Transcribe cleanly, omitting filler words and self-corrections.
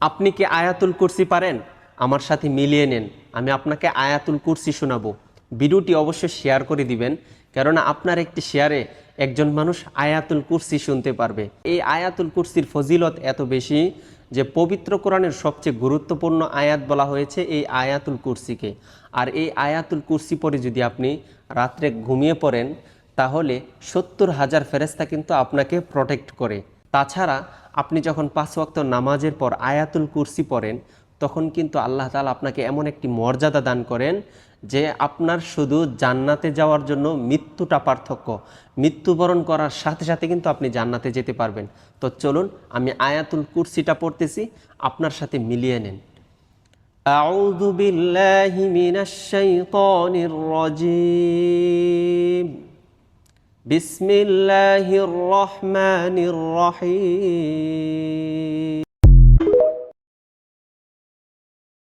আপনি কি আয়াতুল কুরসি পারেন? আমার সাথে মিলিয়ে নেন, আমি আপনাকে আয়াতুল কুরসি শোনাবো। ভিডিওটি অবশ্যই শেয়ার করে দিবেন, কেননা আপনার একটি শেয়ারে একজন মানুষ আয়াতুল কুরসি শুনতে পারবে। এই আয়াতুল কুরসির ফজিলত এত বেশি যে পবিত্র কোরআনের সবচেয়ে গুরুত্বপূর্ণ আয়াত বলা হয়েছে এই আয়াতুল কুরসিকে। আর এই আয়াতুল কুরসি পরে যদি আপনি রাত্রে ঘুমিয়ে পড়েন, তাহলে 70,000 ফেরেশতা কিন্তু আপনাকে প্রোটেক্ট করে। তাছাড়া আপনি যখন 5 ওয়াক্ত নামাজের পর আয়াতুল কুরসি পড়েন, তখন কিন্তু আল্লাহ তাআলা আপনাকে এমন একটি মর্যাদা দান করেন যে আপনার শুধু জান্নাতে যাওয়ার জন্য মৃত্যুটা পার্থক্য। মৃত্যুবরণ করার সাথে সাথে কিন্তু আপনি জান্নাতে যেতে পারবেন। তো চলুন আমি আয়াতুল কুরসিটা পড়তেছি, আপনার সাথে মিলিয়ে নেন। আউযু বিল্লাহি মিনাশ শাইতানির রাজীম। বিসমিল্লাহির রহমানির রহিম।